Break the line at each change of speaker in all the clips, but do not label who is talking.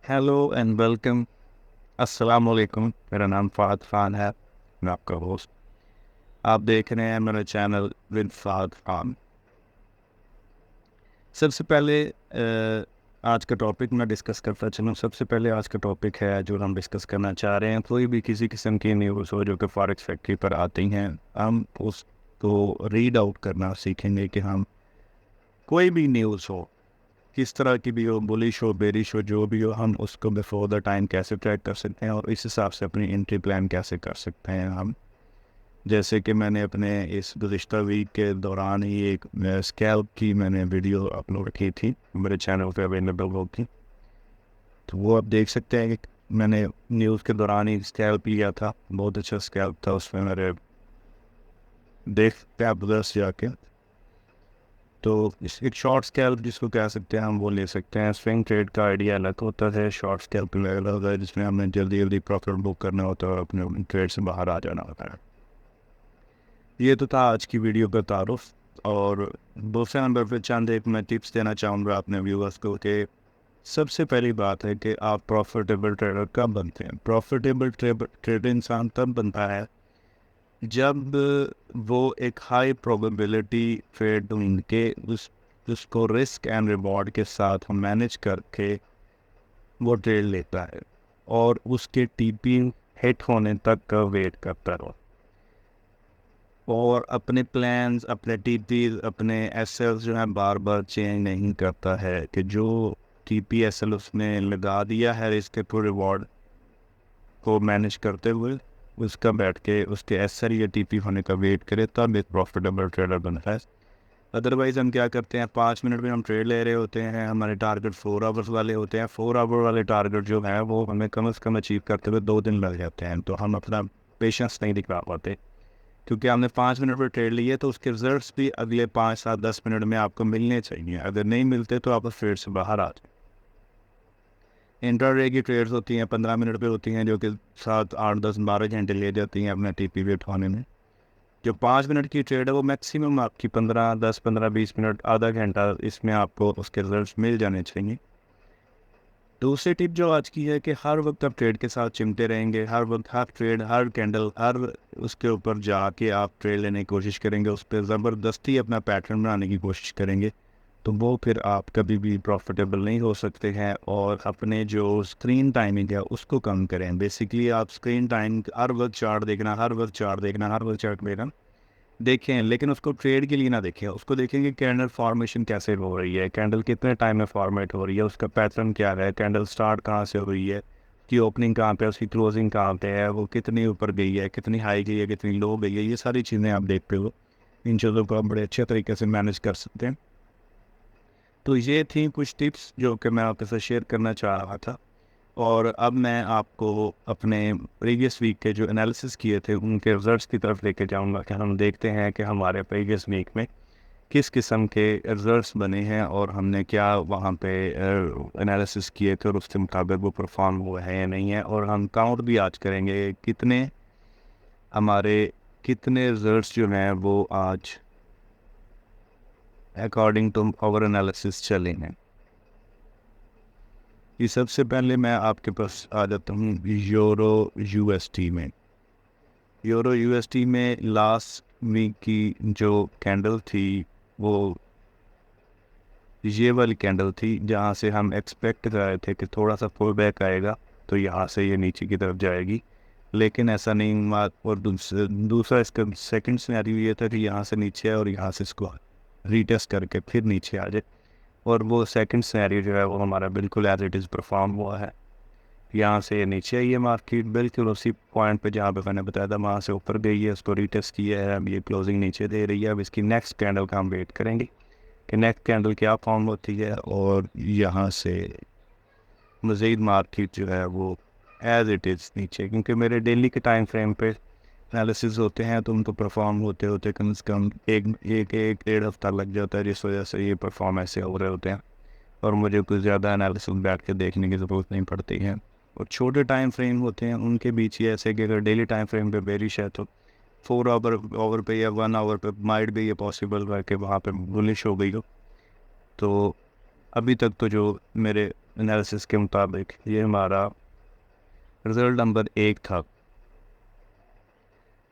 Hello and welcome. अस्सलाम वालेकुम। मेरा नाम फ़ाद ख़ान है। मैं आपका होस्ट। आप देख रहे हैं मेरा चैनल विद फ़ाद ख़ान। सबसे पहले आज का टॉपिक मैं डिस्कस करता चलूँ। सबसे पहले आज का टॉपिक है जो हम डिस्कस करना चाह रहे हैं, कोई भी किसी किस्म की न्यूज़ हो जो कि फॉरेक्स फैक्ट्री पर आती हैं, हम उसको रीड आउट करना सीखेंगे कि हम कोई भी न्यूज़ हो, किस तरह की भी हो, बुलिश हो बेरिश हो, जो भी हो, हम उसको बिफोर द टाइम कैसे ट्रैक कर सकते हैं और इस हिसाब से अपनी एंट्री प्लान कैसे कर सकते हैं हम। जैसे कि मैंने अपने इस गुज़िश्ता वीक के दौरान ही एक स्कैल्प की मैंने वीडियो अपलोड की थी, मेरे चैनल पे अवेलेबल होगी, तो वो आप देख सकते हैं कि मैंने न्यूज़ के दौरान ही स्कैल्प लिया था। बहुत अच्छा स्कैल्प था, उसमें मेरे देख सकते हैं आप उधर से जाके। तो एक शॉर्ट स्कैल्प जिसको कह सकते हैं हम, वो ले सकते हैं। स्विंग ट्रेड का आइडिया अलग होता है, शॉर्ट स्कैल्प अलग होता है, जिसमें हमने जल्दी जल्दी प्रॉफिट बुक करना होता है और अपने ट्रेड से बाहर आ जाना होता है। ये तो था आज की वीडियो का तारुफ। और दूसरे नंबर पर चंद एक मैं टिप्स देना चाहूँगा अपने व्यूअर्स को कि सबसे पहली बात है कि आप प्रॉफिटेबल ट्रेडर कब बनते हैं। प्रॉफिटेबल ट्रेडर इंसान तब बनता है जब वो एक हाई प्रोबेबिलिटी ट्रेड ढूंढ के उसको रिस्क एंड रिवॉर्ड के साथ मैनेज करके वो ट्रेड लेता है और उसके टीपी हिट होने तक का वेट करता रहो और अपने प्लान्स, अपने टीपी, अपने एसएल जो है बार बार चेंज नहीं करता है कि जो टीपी एसएल उसने लगा दिया है रिस्क टू रिवॉर्ड को मैनेज करते हुए, उसका बैठ के उसके एसएल या टीपी होने का वेट करे, तब एक प्रॉफिटेबल ट्रेडर बनता है। अदरवाइज़ हम क्या करते हैं, 5 मिनट में हम ट्रेड ले रहे होते हैं, हमारे टारगेट 4 आवर्स वाले होते हैं। 4 आवर वाले टारगेट जो है वो हमें कम से कम अचीव करते हुए 2 दिन लग जाते हैं, तो हम अपना पेशेंस नहीं दिखा पाते, क्योंकि हमने 5 मिनट पर ट्रेड लिए तो उसके रिजल्ट्स भी अगले 5, 7, 10 मिनट में आपको मिलने चाहिए। अगर नहीं मिलते तो आप उस ट्रेड से बाहर आ जाए। इंट्राडे की ट्रेड्स होती हैं 15 मिनट पे होती हैं, जो कि 7, 8, 10, 12 घंटे ले जाती हैं अपना टीपी वेट होने में। जो 5 मिनट की ट्रेड है वो मैक्सिमम आपकी 15, 10, 15, 20 मिनट, आधा घंटा, इसमें आपको उसके रिजल्ट्स मिल जाने चाहिए। दूसरी टिप जो आज की है कि हर वक्त आप ट्रेड के साथ चिमटे रहेंगे। हर वक्त हर ट्रेड, हर कैंडल, हर उसके ऊपर जाके आप ट्रेड लेने की कोशिश करेंगे, उस पर ज़बरदस्ती अपना पैटर्न बनाने की कोशिश करेंगे, तो वो फिर आप कभी भी प्रॉफिटेबल नहीं हो सकते हैं। और अपने जो स्क्रीन टाइमिंग है उसको कम करें। बेसिकली आप स्क्रीन टाइम हर वक्त चार्ट देखना, हर वक्त चार्ट देखना, हर वक्त चार्ट देखना देखें, लेकिन उसको ट्रेड के लिए ना देखें। उसको देखें कि कैंडल फॉर्मेशन कैसे हो रही है, कैंडल कितने टाइम में फॉर्मेट हो रही है, उसका पैटर्न क्या है, कैंडल स्टार्ट कहाँ से हो रही है, कि ओपनिंग कहाँ पे है, उसकी क्लोजिंग कहाँ पे है, वो कितनी ऊपर गई है, कितनी हाई गई है, कितनी लो गई है। ये सारी चीज़ें आप देखते हो, इन चीज़ों को आप बड़े अच्छे तरीके से मैनेज कर सकते हैं। तो ये थी कुछ टिप्स जो कि मैं आपके साथ शेयर करना चाह रहा था। और अब मैं आपको अपने प्रीवियस वीक के जो एनालिसिस किए थे उनके रिजल्ट्स की तरफ लेके जाऊंगा कि हम देखते हैं कि हमारे प्रीवियस वीक में किस किस्म के रिजल्ट्स बने हैं और हमने क्या वहाँ पे एनालिसिस किए थे और उसके मुताबिक वो परफॉर्म हुए हैं या नहीं है। और हम काउंट भी आज करेंगे कितने हमारे कितने रिजल्ट्स जो हैं वो आज अकॉर्डिंग टू आवर एनालिसिस चले हैं। ये सबसे पहले मैं आपके पास आ जाता हूँ यूरो यूएसटी में। यूरो यूएसटी में लास्ट वीक की जो कैंडल थी वो ये वाली कैंडल थी, जहाँ से हम एक्सपेक्ट कर रहे थे कि थोड़ा सा पुल बैक आएगा तो यहाँ से ये नीचे की तरफ जाएगी, लेकिन ऐसा नहीं हुआ। और दूसरा इसका सेकंड सिनेरियो ये था कि यहाँ से नीचे आए और यहाँ से इसको रीटेस्ट करके फिर नीचे आ जाए, और वो सेकंड सिनेरियो जो है वो हमारा बिल्कुल एज इट इज़ परफॉर्म हुआ है। यहाँ से ये नीचे आई है मार्केट, बिल्कुल उसी पॉइंट पे जहाँ पे मैंने बताया था, वहाँ से ऊपर गई है, उसको रीटेस्ट किया है, अब ये क्लोजिंग नीचे दे रही है। अब इसकी नेक्स्ट कैंडल का हम वेट करेंगे कि नेक्स्ट कैंडल क्या फॉर्म होती है, और यहाँ से मज़ीद मार्केट जो है वो एज इट इज़ नीचे, क्योंकि मेरे डेली के टाइम फ्रेम पे एनालिसिस होते हैं तो उनको परफॉर्म होते होते कम से कम एक 1.5 हफ्ता लग जाता है, जिस वजह से ये परफॉर्म ऐसे हो रहे होते हैं और मुझे कुछ ज़्यादा एनालिसिस बैठ के देखने की ज़रूरत नहीं पड़ती है। और छोटे टाइम फ्रेम होते हैं उनके बीच ही ऐसे कि अगर डेली टाइम फ्रेम पे बेरिश है तो 4 आवर पे या 1 आवर पे माइट भी ये पॉसिबल है कि वहाँ पे बुलिश हो गई हो। तो अभी तक तो जो मेरे एनालिसिस के मुताबिक ये हमारा रिज़ल्ट नंबर 1 था।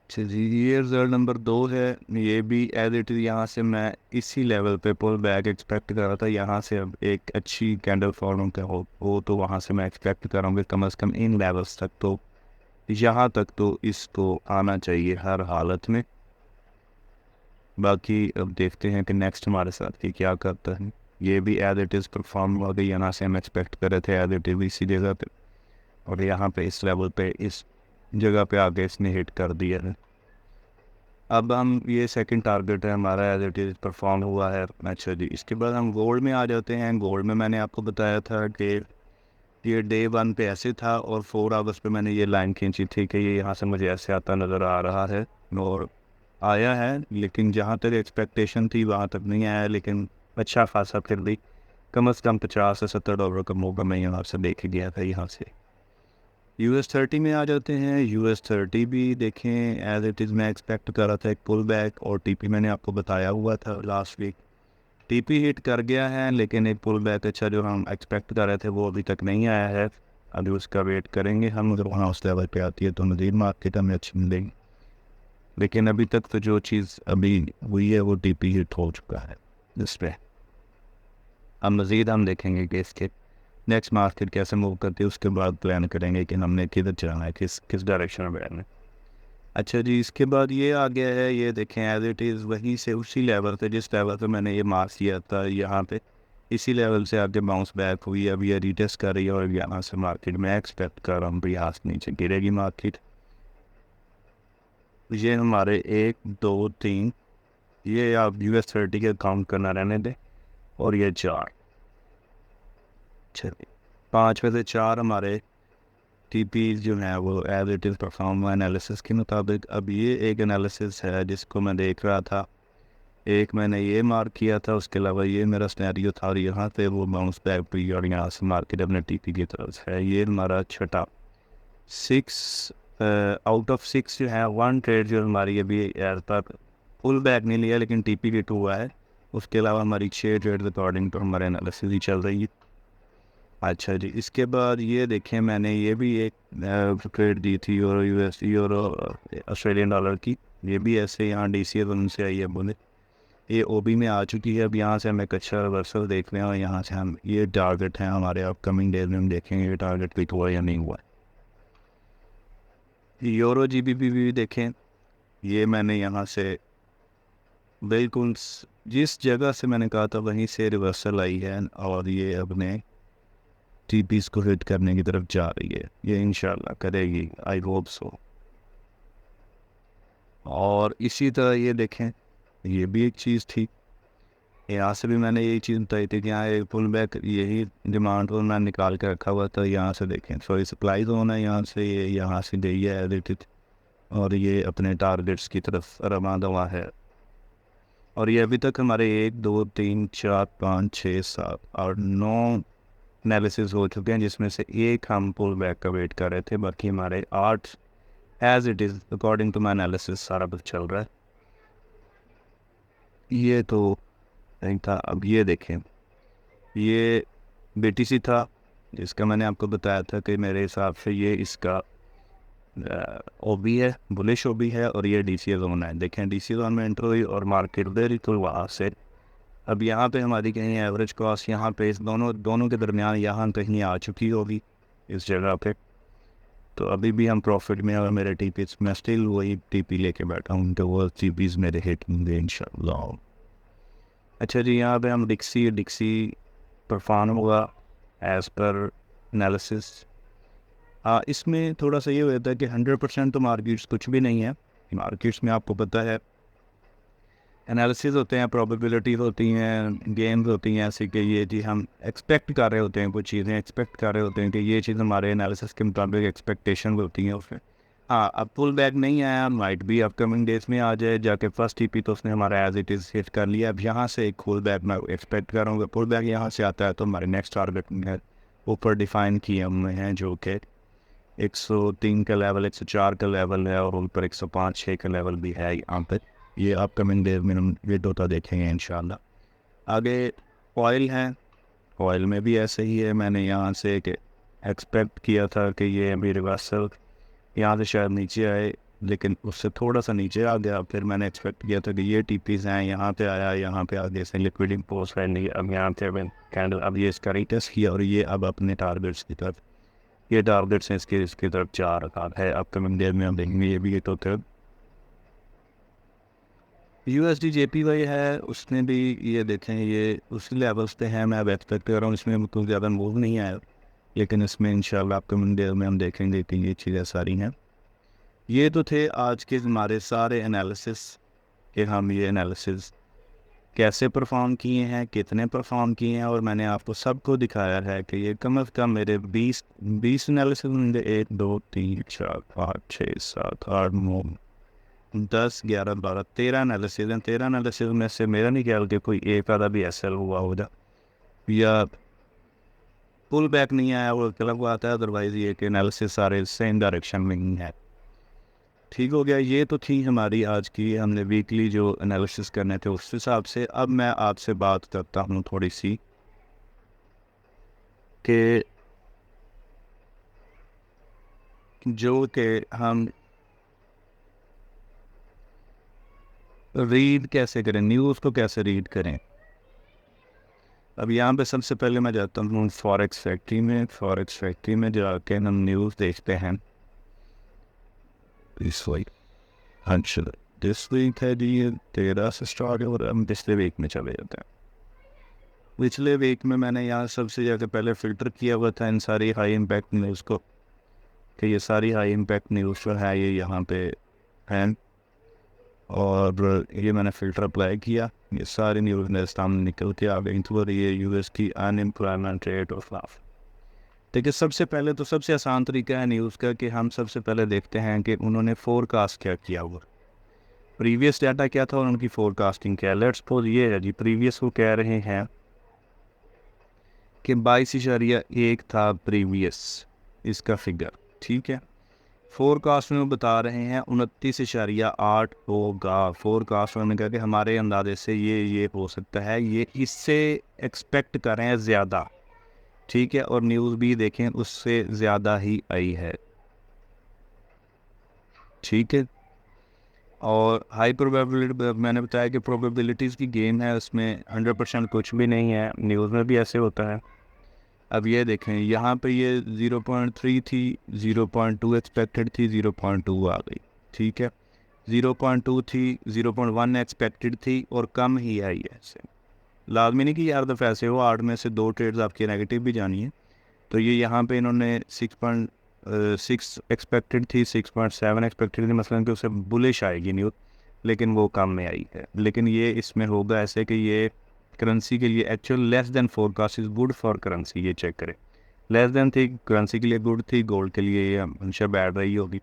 अच्छा जी, ये रिज़ल्ट नंबर 2 है। ये भी एज इट इज़ यहाँ से मैं इसी लेवल पे पुल बैक एक्सपेक्ट कर रहा था। यहाँ से अब एक अच्छी कैंडल फॉर्म का हो तो वहाँ से मैं एक्सपेक्ट करूँगा कम से कम इन लेवल्स तक, तो यहाँ तक तो इसको आना चाहिए हर हालत में। बाकी अब देखते हैं कि नेक्स्ट हमारे साथ ये क्या करता है। ये भी एज इट इज़ परफॉर्म हो गई, यहाँ से हम एक्सपेक्ट कर रहे थे एज इट इज़ इसी जगह पे, और यहाँ पे इस लेवल पे इस जगह पे आगे इसने हिट कर दिया है। अब हम ये सेकंड टारगेट है हमारा एज इट इज़ परफॉर्म हुआ है। अच्छा जी, इसके बाद हम गोल्ड में आ जाते हैं। गोल्ड में मैंने आपको बताया था कि ये डे 1 पे ऐसे था और 4 आवर्स पे मैंने ये लाइन खींची थी कि ये यहाँ से मुझे ऐसे आता नज़र आ रहा है, और आया है, लेकिन जहाँ तक एक्सपेक्टेशन थी वहाँ तक नहीं आया, लेकिन अच्छा खासा फिर भी कम से कम $50 से $70 का मौका मैं यहाँ से देख गया था। यहाँ से US30 में आ जाते हैं। US30 भी देखें एज इट इज़ मैं एक्सपेक्ट कर रहा था एक पुल बैक, और टीपी मैंने आपको बताया हुआ था लास्ट वीक। टीपी हिट कर गया है, लेकिन एक पुल बैक अच्छा जो हम एक्सपेक्ट कर रहे थे वो अभी तक नहीं आया है। अभी उसका वेट करेंगे हम, अगर वहाँ उस लेवल पे आती है तो मज़ीद मार्केट हमें अच्छी मिलेगी, लेकिन अभी तक तो जो चीज़ अभी हुई है वो टीपी हिट हो चुका है जिस पे अब मज़ीद हम देखेंगे कि इसके नेक्स्ट मार्केट कैसे मूव करती है, उसके बाद प्लान करेंगे कि हमने किधर चलना है, किस डायरेक्शन में बढ़ना है। अच्छा जी, इसके बाद ये आ गया है, ये देखें एज इट इज़ वहीं से उसी लेवल पे जिस लेवल पे मैंने ये मार्क किया था, यहाँ पे इसी लेवल से आगे बाउंस बैक हुई। अब ये रीटेस्ट कर रही है और यहाँ से मार्केट में एक्सपेक्ट कर रहा हूँ भी यहाँ से नीचे गिरेगी मार्केट। ये हमारे 1 2 3, ये आप US30 के काउंट करना रहने दें, और ये 4, अच्छा 5 में से 4 हमारे टीपी जो है वो as it is perform analysis के मुताबिक। अब ये एक एनालिसिस है जिसको मैं देख रहा था, एक मैंने ये मार्क किया था, उसके अलावा ये मेरा स्नैरियो था, और यहाँ पे वो बाउंस बैक हुई और यहाँ से मार्केट अपने टीपी की तरफ है। ये हमारा छठा 6 आउट ऑफ 6 जो है 1 ट्रेड जो हमारी अभी एज पर फुल बैक नहीं लिया लेकिन टीपी हिट हुआ है। उसके अलावा हमारी 6 ट्रेड अकॉर्डिंग तो हमारे एनालिसिस ही चल रही है। अच्छा जी, इसके बाद ये देखें मैंने ये भी एक ट्रेड दी थी यूरो ऑस्ट्रेलियन डॉलर की। ये भी ऐसे यहाँ DCA से आई है बोले, ये OB में आ चुकी है। अब यहाँ से हम एक अच्छा रिवर्सल देख रहे हैं, और यहाँ से हम ये टारगेट है हमारे अपकमिंग डेज में, हम देखेंगे ये टारगेट क्लिक हुआ या नहीं हुआ। यूरो GBP भी देखें, ये मैंने यहाँ से बिल्कुल जिस जगह से मैंने कहा था वहीं से रिवर्सल आई है, और ये अपने टीपीस को हिट करने की तरफ जा रही है। ये इंशाल्लाह करेगी, आई होप सो। और इसी तरह ये देखें, ये भी एक चीज़ थी, यहाँ से भी मैंने यही चीज़ बताई थी कि यहाँ एक पुल बैक, यही डिमांड को मैं निकाल कर रखा हुआ था। यहाँ से देखें, सॉरी सप्लाई जोन है, यहाँ से ये यहाँ से गई है एडिटेड, और ये अपने टारगेट्स की तरफ रवा दवा है। और ये अभी तक हमारे 1 2 3 4 5 6 7 और 9 एनालिसिस हो चुके हैं, जिसमें से एक हम पुल बैक का वेट कर रहे थे। बाकी हमारे 8 as it is according to my analysis सारा कुछ चल रहा है। ये तो नहीं था। अब ये देखें, ये BTC था जिसका मैंने आपको बताया था कि मेरे हिसाब से ये इसका OB है, बुलिश OB है, और ये DCA जोन है। देखें DCA जोन में एंटर हुई और मार्केट उधर ही, तो वहाँ से अब यहाँ पे हमारी कहीं एवरेज कॉस्ट यहाँ पे इस दोनों के दरमियान यहाँ कहीं आ चुकी होगी इस जगह पे। तो अभी भी हम प्रॉफिट में, और मेरे टीपी मैं स्टिल वही टीपी लेके बैठा हूँ, तो वो टीपीज मेरे हिट होंगे इंशाल्लाह। अच्छा जी, यहाँ पे हम डिक्सी परफॉर्म हुआ एज़ पर एनालिसिस। इसमें थोड़ा सा ये होता है कि 100% तो मार्केट्स कुछ भी नहीं है। मार्केट्स में आपको पता है एनालिसिस होते हैं, प्रोबेबिलिटीज होती हैं, गेम्स होती हैं, ऐसे कि ये जी हम एक्सपेक्ट कर रहे होते हैं, कुछ चीज़ें एक्सपेक्ट कर रहे होते हैं कि ये चीज़ हमारे एनालिसिस के मुताबिक एक्सपेक्टेशन होती हैं उसमें। हाँ, अब पुल बैक नहीं आया, माइट भी अपकमिंग डेज में आ जाए। जाके फर्स्ट टीपी तो उसने हमारा एज इट इज़ हिट कर लिया। अब यहाँ से एक पुल बैक मैं एक्सपेक्ट कर रहा हूँ। पुल बैक यहाँ से आता है तो हमारे नेक्स्ट टारगेट ऊपर डिफाइन किए हुए हैं, जो कि 103 का लेवल, 104 का लेवल है, और ऊपर 105 6 का लेवल भी है यहाँ पे। ये अपकमिंग डेज में हम वेट होता देखेंगे इंशाल्लाह। आगे ऑयल है, ऑयल में भी ऐसे ही है। मैंने यहाँ से एक्सपेक्ट किया था कि ये अभी रिवर्सल यहाँ से शायद नीचे आए, लेकिन उससे थोड़ा सा नीचे आ गया। फिर मैंने एक्सपेक्ट किया था कि ये टीपीज हैं, यहाँ पे आया, यहाँ पे आगे से लिक्विडिंग पोस्ट है, अब यहाँ पे कैंडल अब ये इसका रीटेस्ट किया और ये अब अपने टारगेट्स की तरफ, ये टारगेट्स हैं इसकी तरफ जा रखा है। अपकमिंग डेज में हम देखेंगे ये भी। तो फिर USD JPY है, उसने भी ये देखें ये उसी लेवल्स पे है। मैं अब एक्सपेक्ट कर रहा हूँ इसमें कुछ ज़्यादा मूव नहीं आया, लेकिन इसमें इंशाल्लाह अपकमिंग डेज में हम देखेंगे कि ये चीज़ें सारी हैं। ये तो थे आज के हमारे सारे एनालिसिस कि हम ये एनालिसिस कैसे परफॉर्म किए हैं, कितने परफॉर्म किए हैं, और मैंने आपको सबको दिखाया है कि ये कम अज़ कम मेरे 20 एनालिसिस होंगे। 1 2 3 4 5 6 7 8 9 10 11 12 13 एनालिसिस हैं। 13 एनालिसिस में से मेरा नहीं ख्याल कि कोई एक आधा भी SL हुआ होगा या पुल बैक नहीं आया वो गलत बात है, अदरवाइज़ ये कि एनालिसिस सारे सेम डायरेक्शन में ही है। ठीक हो गया। ये तो थी हमारी आज की, हमने वीकली जो एनालिसिस करने थे उस हिसाब से। अब मैं आपसे बात करता हूँ थोड़ी सी कि जो कि हम रीड कैसे करें, न्यूज़ को कैसे रीड करें। अब यहाँ पे सबसे पहले मैं जाता हूँ फॉरेक्स फैक्ट्री में। फॉरेक्स फैक्ट्री में जाके हम न्यूज़ देखते हैं। इस वीक दिस वीक है जी, 13 से स्टार्ट और हम पिछले वीक में चले जाते हैं। पिछले वीक में मैंने यहाँ सबसे ज़्यादा पहले फ़िल्टर किया हुआ था इन सारी हाई इम्पैक्ट न्यूज़ को, कि ये सारी हाई इम्पैक्ट न्यूज़ जो है ये यहाँ पे हैं, और ये मैंने फ़िल्टर अप्लाई किया। ये सारी न्यूज़ मेरे सामने निकल के आ गई। तो ये US की अनएम्प्लॉयमेंट रेट और खिलाफ। देखिए सबसे पहले तो सबसे आसान तरीका है न्यूज़ का कि हम सबसे पहले देखते हैं कि उन्होंने फोरकास्ट क्या किया हुआ, प्रीवियस डाटा क्या था और उनकी फोरकास्टिंग क्या है। लेट्स सपोज ये है जी, प्रीवियस वो कह रहे हैं कि 22.1 था प्रीवियस इसका फिगर, ठीक है। फोरकास्ट में वो बता रहे हैं 29.8 होगा। फोरकास्ट में कहा कि हमारे अंदाजे से ये हो सकता है, ये इससे एक्सपेक्ट करें ज़्यादा, ठीक है। और न्यूज़ भी देखें उससे ज़्यादा ही आई है, ठीक है। और हाई प्रोबेबिलिटी मैंने बताया कि प्रोबेबिलिटीज़ की गेम है, उसमें 100% कुछ भी नहीं है, न्यूज़ में भी ऐसे होता है। अब ये देखें यहाँ पे ये 0.3 थी, 0.2 एक्सपेक्टेड थी, 0.2 आ गई, ठीक है। 0.2 थी, 0.1 एक्सपेक्टेड थी और कम ही आई है। ऐसे लाजमी नहीं कि यार दफ़ा ऐसे हो 8 में से 2 ट्रेड्स आपकी नेगेटिव भी जानी है। तो ये यहाँ पे इन्होंने 6.6 एक्सपेक्टेड थी, 6.7 एक्सपेक्टेड थी मसलन कि उसे बुलिश आएगी न्यूज़, लेकिन वो कम में आई है। लेकिन ये इसमें होगा ऐसे कि ये करेंसी के लिए actual less than forecast is good for currency, ये चेक करें। लेस देन थी करेंसी के लिए गुड थी, गोल्ड के लिए ये हमेशा बैड रही होगी।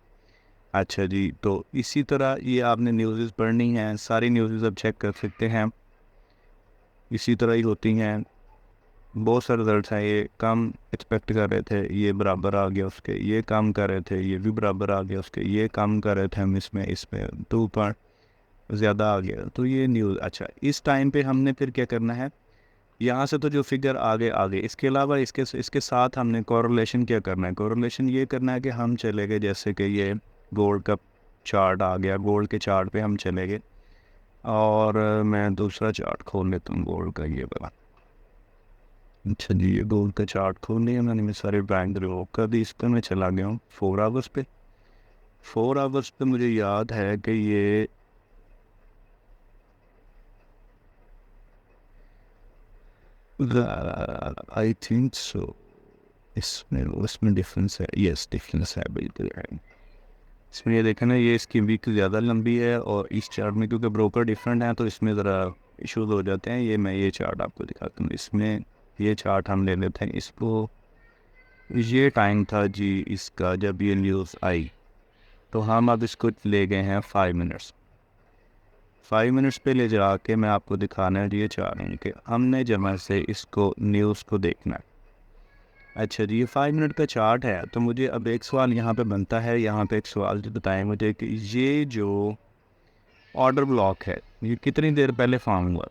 अच्छा जी, तो इसी तरह ये आपने न्यूज़ पढ़नी है, सारी न्यूज़ अब चेक कर सकते हैं, इसी तरह ही होती हैं। बहुत सारे रिजल्ट हैं, ये कम एक्सपेक्ट कर रहे थे, ये बराबर आ गया उसके, ये कम कर रहे थे, ये भी बराबर आ गया उसके, ये कम कर रहे थे हम इसमें 2 पॉइंट ज़्यादा आ गया। तो ये न्यूज़। अच्छा, इस टाइम पे हमने फिर क्या करना है, यहाँ से तो जो फिगर आगे इसके अलावा इसके साथ हमने कोरिलेशन क्या करना है। कोरिलेशन ये करना है कि हम चले गए, जैसे कि ये गोल्ड का चार्ट आ गया, गोल्ड के चार्ट पे हम चले गए, और मैं दूसरा चार्ट खोल लेता हूँ गोल्ड का, ये वाला। अच्छा जी, ये गोल्ड का चार्ट खोल लिया मैंने, मैं सारे बैंक रिमूव कर दी। इस पर मैं चला गया हूँ 4 आवर्स पे। 4 आवर्स पे मुझे याद है कि ये आई थिंक सो इसमें डिफरेंस है, यस डिफरेंस है, बिल्कुल है। इसमें ये देखा ना, ये इसकी वीक ज़्यादा लंबी है, और इस चार्ट में क्योंकि ब्रोकर डिफरेंट हैं तो इसमें ज़रा इशूज़ हो जाते हैं। ये चार्ट आपको दिखाता हूँ। इसमें ये चार्ट हम ले लेते हैं इसको। ये टाइम था जी इसका जब ये न्यूज़ आई, तो हम अब इसको ले गए हैं 5 मिनट्स। 5 मिनट्स पे ले जा के मैं आपको दिखाना है ये चाह रहे हैं कि हमने जमा से इसको न्यूज़ को देखना है। अच्छा जी, ये 5 मिनट का चार्ट है। तो मुझे अब एक सवाल यहाँ पे बनता है, यहाँ पे एक सवाल जो बताएं मुझे कि ये जो ऑर्डर ब्लॉक है ये कितनी देर पहले फॉर्म हुआ।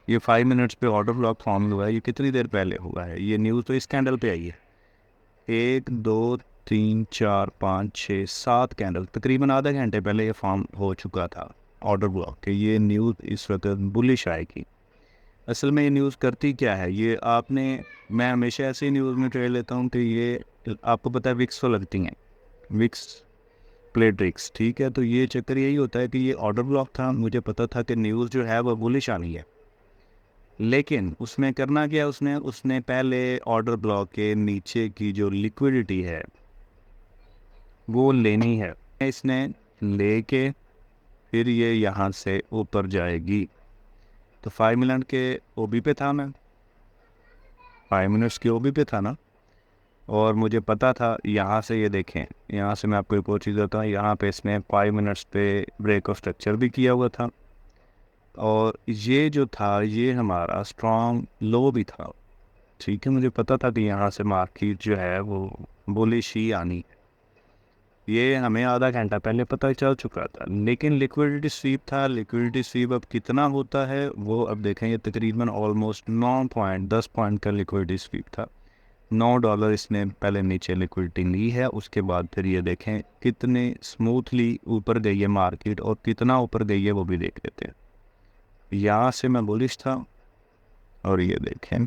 ये 5 मिनट्स पे ऑर्डर ब्लॉक फॉर्म हुआ है, ये कितनी देर पहले हुआ है? ये न्यूज़ तो इस कैंडल पे आई है। 1 2 3 4 5 6 7 कैंडल, तकरीबन आधा घंटे पहले ये फॉर्म हो चुका था ऑर्डर ब्लॉक के। ये न्यूज़ इस वक्त बुलिश आएगी। असल में ये न्यूज़ करती क्या है, ये आपने, मैं हमेशा ऐसे ही न्यूज़ में ट्रेड लेता हूँ कि ये आपको पता है विक्स तो लगती हैं, विक्स प्ले ट्रिक्स, ठीक है। तो ये चक्कर यही होता है कि ये ऑर्डर ब्लॉक था, मुझे पता था कि न्यूज़ जो है वो बुलिश आनी है, लेकिन उसमें करना क्या, उसने उसने पहले ऑर्डर ब्लॉक के नीचे की जो लिक्विडिटी है वो लेनी है। इसने लेके फिर ये यहाँ से ऊपर जाएगी। तो 5 मिनट के ओबी पे था, मैं 5 मिनट्स के ओबी पे था ना, और मुझे पता था यहाँ से, ये देखें यहाँ से मैं आपको एक और चीज़ बताऊँ, यहाँ पे इसने 5 मिनट्स पे ब्रेक ऑफ स्ट्रक्चर भी किया हुआ था, और ये जो था ये हमारा स्ट्रॉन्ग लो भी था, ठीक है। मुझे पता था कि यहाँ से मार्केट जो है वो बुलिश ही आनी है, ये हमें आधा घंटा पहले पता चल चुका था। लेकिन लिक्विडिटी स्वीप था, लिक्विडिटी स्वीप अब कितना होता है वो अब देखें, ये तकरीबन ऑलमोस्ट 10 पॉइंट का लिक्विडिटी स्वीप था। $9 इसने पहले नीचे लिक्विडिटी ली है, उसके बाद फिर ये देखें कितने स्मूथली ऊपर गई है मार्केट, और कितना ऊपर गई है वो भी देख लेते हैं। यहाँ से मैं बुलिश था, और ये देखें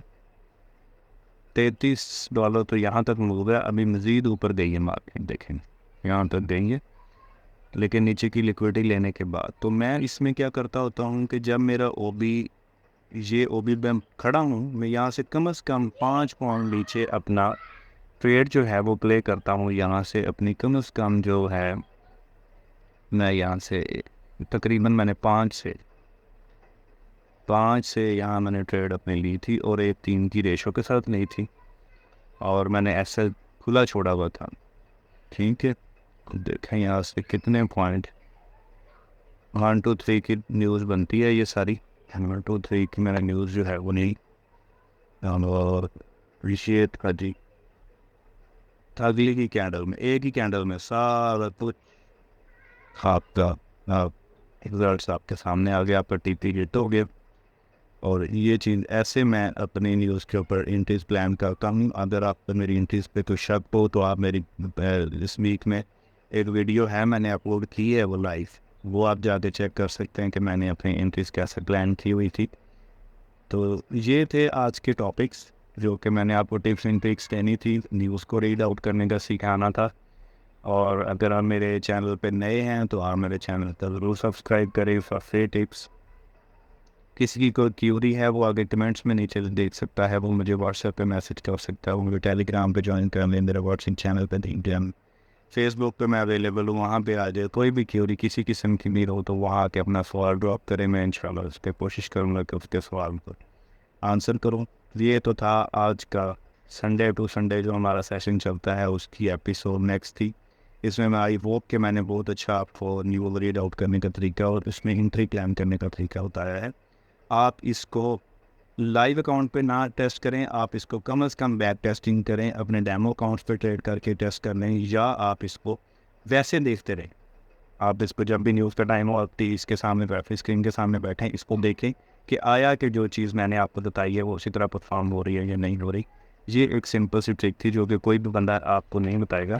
$33 तो यहाँ तक मूव है, अभी मज़ीद ऊपर गई है मार्केट, देखें यहाँ तक गई है, लेकिन नीचे की लिक्विडिटी लेने के बाद। तो मैं इसमें क्या करता होता हूँ कि जब मेरा ओबी, ये ओबी मैं खड़ा हूँ, मैं यहाँ से कम 5 पॉइंट नीचे अपना ट्रेड जो है वो प्ले करता हूँ। यहाँ से अपनी कम से कम जो है, मैं यहाँ से तकरीबन मैंने 5 से यहाँ मैंने ट्रेड अपनी ली थी, और 1:3 की रेशो के साथ ली थी, और मैंने ऐसे खुला छोड़ा हुआ था, ठीक है। देखें यहाँ से कितने पॉइंट, 1 2 3 की न्यूज़ बनती है ये सारी, 1 2 3 की मैंने न्यूज़ जो है वो नहीं, और अप्रिशिएट का जी अगली की कैंडल में, एक ही कैंडल में सारा कुछ आपका रिजल्ट्स आपके सामने आ गया, आपका टीपी हिट हो गया। और ये चीज़ ऐसे मैं अपनी न्यूज़ के ऊपर इंट्रीज प्लान करता हूँ। अगर आपको मेरी इंट्रीज पे कोई शक हो तो आप मेरी इस वीक में एक वीडियो है मैंने अपलोड की है वो लाइव, वो आप जाके चेक कर सकते हैं कि मैंने अपनी इंट्रीज कैसे प्लान की हुई थी। तो ये थे आज के टॉपिक्स जो कि मैंने आपको टिप्स एंड ट्रिक्स देनी थी, न्यूज़ को रीड आउट करने का सिखाना था। और अगर आप मेरे चैनल पे नए हैं तो आप मेरे चैनल को ज़रूर सब्सक्राइब करें फॉर फ्री टिप्स। किसी की कोई क्यूरी है वो आगे कमेंट्स में नीचे देख सकता है, वो मुझे व्हाट्सएप पे मैसेज कर सकता है, वो मुझे टेलीग्राम पे ज्वाइन कर लें, मेरे व्हाट्सएप चैनल पे देख लें, फेसबुक पे मैं अवेलेबल हूँ, वहाँ पे आ जाए। कोई भी क्यूरी किसी किस्म की भी हो तो वहाँ आके अपना सवाल ड्रॉप करें, मैं इंशाल्लाह उस पर कोशिश करूँगा कि उसके सवाल को आंसर करूँ। ये तो था आज का संडे टू संडे जो हमारा सेशन चलता है उसकी एपिसोड नेक्स्ट थी। इसमें मैं आई होप कि मैंने बहुत अच्छा आपको न्यूज़ रीड आउट करने का तरीका और इसमें एंट्री प्लान करने का तरीका बताया है। आप इसको लाइव अकाउंट पे ना टेस्ट करें, आप इसको कम से कम बैक टेस्टिंग करें, अपने डेमो अकाउंट्स पे ट्रेड करके टेस्ट कर लें, या आप इसको वैसे देखते रहें। आप इसको जब भी न्यूज़ का टाइम हो आप इसके सामने बैठे, स्क्रीन के सामने बैठें, इसको देखें कि आया कि जो चीज़ मैंने आपको बताई है वो उसी तरह परफॉर्म हो रही है या नहीं हो रही। ये एक सिंपल सी ट्रिक थी जो कि कोई भी बंदा आपको नहीं बताएगा।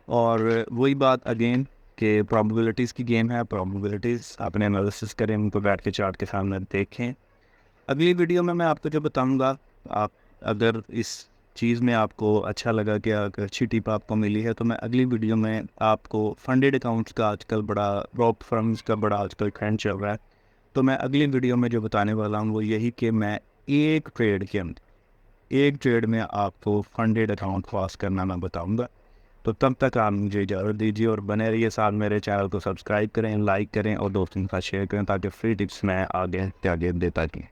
और वही बात अगेन कि प्रोबेबिलिटीज़ की गेम है, प्रोबेबिलिटीज़ अपने एनालिसिस करें, उनको बैठ के चार्ट के सामने देखें। अगली वीडियो में मैं आपको जो बताऊंगा, आप अगर इस चीज़ में आपको अच्छा लगा कि अगर अच्छी टिप आपको मिली है तो मैं अगली वीडियो में आपको फंडेड अकाउंट्स का आजकल बड़ा, प्रॉप फर्म्स का बड़ा आजकल ट्रेंड चल रहा है, तो मैं अगली वीडियो में जो बताने वाला हूँ वो यही कि मैं एक ट्रेड के अंदर, एक ट्रेड में आपको फंडेड अकाउंट पास करना मैं बताऊँगा। तो तब तक आप मुझे इजाज़त दीजिए और बने रहिए साथ, मेरे चैनल को सब्सक्राइब करें, लाइक करें और दोस्तों के साथ शेयर करें ताकि फ्री टिप्स मैं आगे देता रहें।